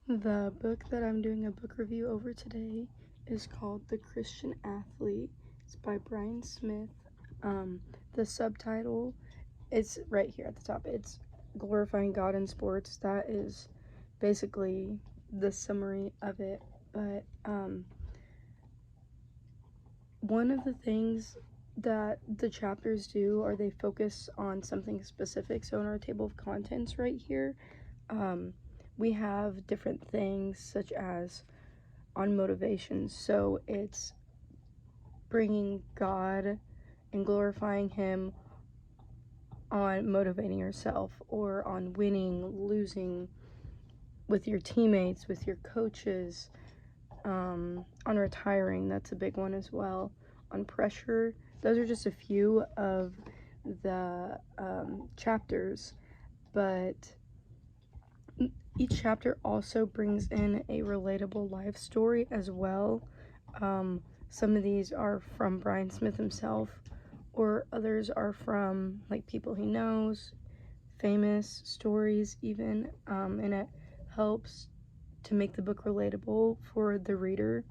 The book that I'm doing a book review over today is called The Christian Athlete. It's by Brian Smith. The subtitle, it's right here at the top. It's Glorifying God in Sports. That is basically the summary of it. But one of the things that the chapters do are they focus on something specific. So in our table of contents right here, we have different things such as on motivations. So it's bringing God and glorifying Him on motivating yourself, or on winning, losing with your teammates, with your coaches, on retiring. That's a big one as well. On pressure. Those are just a few of the chapters, but each chapter also brings in a relatable life story as well. Some of these are from Brian Smith himself, or others are from like people he knows, famous stories even, and it helps to make the book relatable for the reader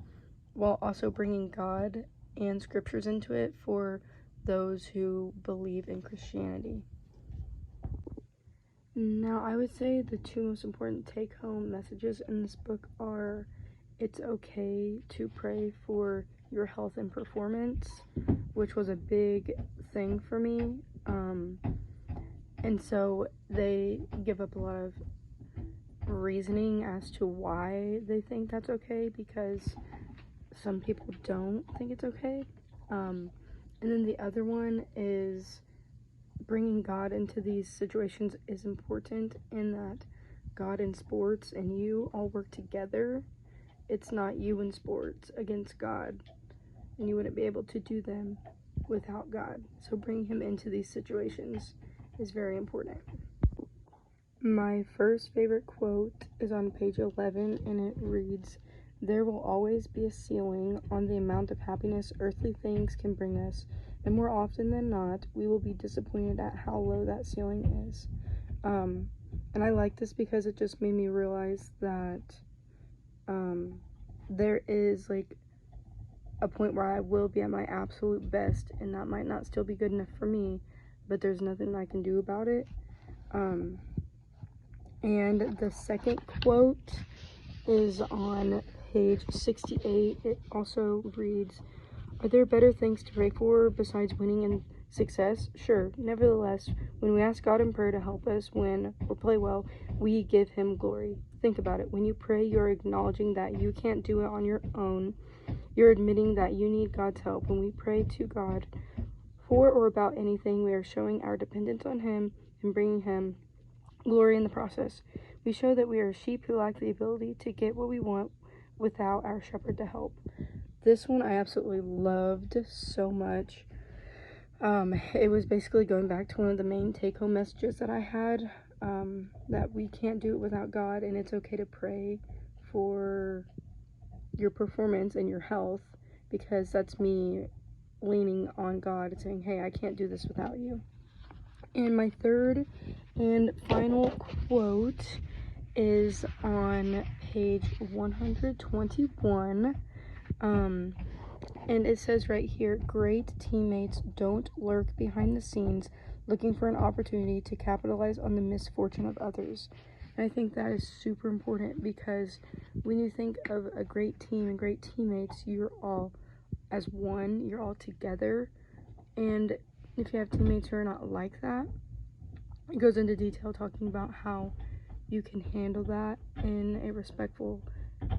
while also bringing God and scriptures into it for those who believe in Christianity. Now, I would say the two most important take-home messages in this book are: it's okay to pray for your health and performance, which was a big thing for me. And so they give up a lot of reasoning as to why they think that's okay, because some people don't think it's okay. And then the other one is bringing God into these situations is important, in that God in sports and you all work together. It's not you in sports against God, and you wouldn't be able to do them without God. So bringing Him into these situations is very important. My first favorite quote is on page 11, and it reads, "There will always be a ceiling on the amount of happiness earthly things can bring us, and more often than not, we will be disappointed at how low that ceiling is." And I like this because it just made me realize that there is like a point where I will be at my absolute best, and that might not still be good enough for me, but there's nothing I can do about it. And the second quote is on page 68. It also reads, "Are there better things to pray for besides winning and success? Sure. Nevertheless, when we ask God in prayer to help us win or play well, we give Him glory. Think about it. When you pray, you're acknowledging that you can't do it on your own. You're admitting that you need God's help. When we pray to God for or about anything, we are showing our dependence on Him and bringing Him glory in the process. We show that we are sheep who lack the ability to get what we want without our shepherd to help." This one I absolutely loved so much. It was basically going back to one of the main take-home messages that I had, that we can't do it without God, and it's okay to pray for your performance and your health, because that's me leaning on God and saying, hey, I can't do this without you. And my third and final quote is on page 121. And it says right here, "Great teammates don't lurk behind the scenes looking for an opportunity to capitalize on the misfortune of others." And I think that is super important, because when you think of a great team and great teammates, you're all as one, you're all together. And if you have teammates who are not like that, it goes into detail talking about how you can handle that in a respectful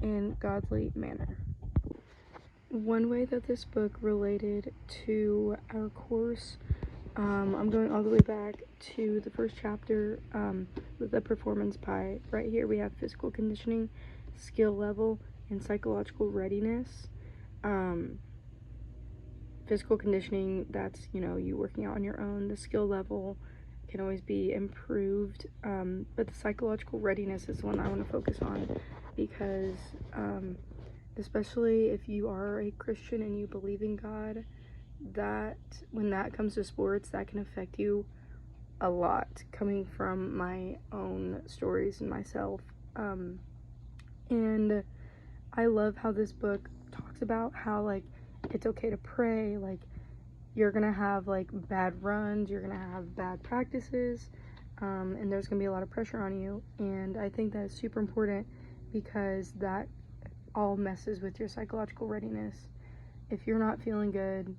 and godly manner. One way that this book related to our course, I'm going all the way back to the first chapter, with the performance pie. Right here we have physical conditioning, skill level, and psychological readiness. Physical conditioning, that's, you working out on your own. The skill level can always be improved, but the psychological readiness is the one I want to focus on, because especially if you are a Christian and you believe in God, that when that comes to sports, that can affect you a lot. Coming from my own stories and myself, And I love how this book talks about how, like, it's okay to pray. Like, you're gonna have, like, bad runs, you're gonna have bad practices, and there's gonna be a lot of pressure on you. And I think that's super important because that all messes with your psychological readiness. If you're not feeling good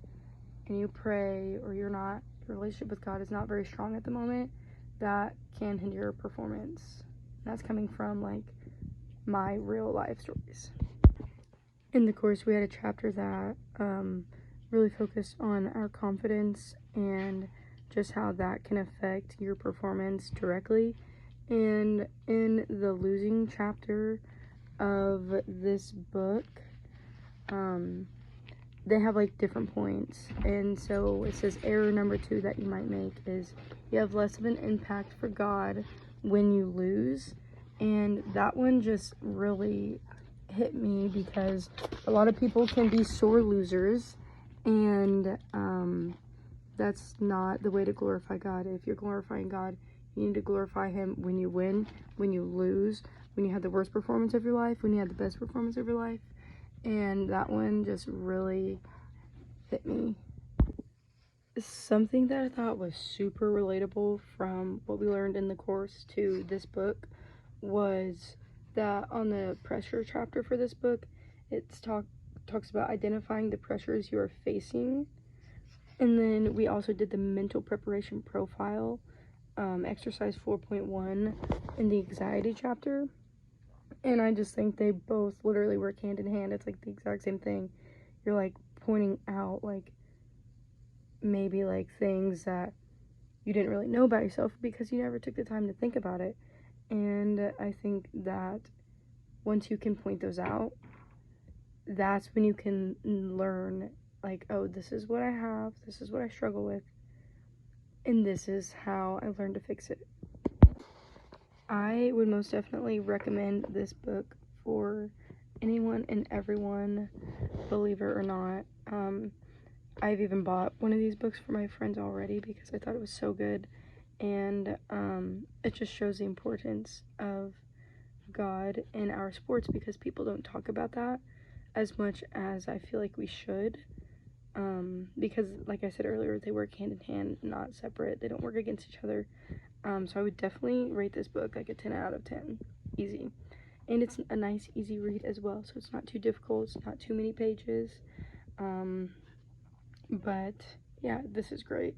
and you pray, or your relationship with God is not very strong at the moment, that can hinder your performance. That's coming from, like, my real life stories. In the course, we had a chapter that really focused on our confidence and just how that can affect your performance directly. And in the losing chapter of this book, they have, like, different points. And so it says error number 2 that you might make is you have less of an impact for God when you lose. And that one just really hit me because a lot of people can be sore losers, and that's not the way to glorify God. If you're glorifying God, you need to glorify him when you win, when you lose, when you have the worst performance of your life, when you have the best performance of your life. And that one just really hit me. Something that I thought was super relatable from what we learned in the course to this book was that on the pressure chapter for this book, it's talks about identifying the pressures you are facing. And then we also did the mental preparation profile, exercise 4.1 in the anxiety chapter. And I just think they both literally work hand in hand. It's like the exact same thing. You're, like, pointing out, like, maybe, like, things that you didn't really know about yourself because you never took the time to think about it. And I think that once you can point those out, that's when you can learn, like, oh, this is what I have, this is what I struggle with, and this is how I learned to fix it. I would most definitely recommend this book for anyone and everyone, believer or not. I've even bought one of these books for my friends already because I thought it was so good, and it just shows the importance of God in our sports because people don't talk about that as much as I feel like we should, because, like I said earlier, they work hand in hand, not separate. They don't work against each other. So I would definitely rate this book like a 10 out of 10, easy. And it's a nice, easy read as well, so it's not too difficult, it's not too many pages. But yeah, this is great.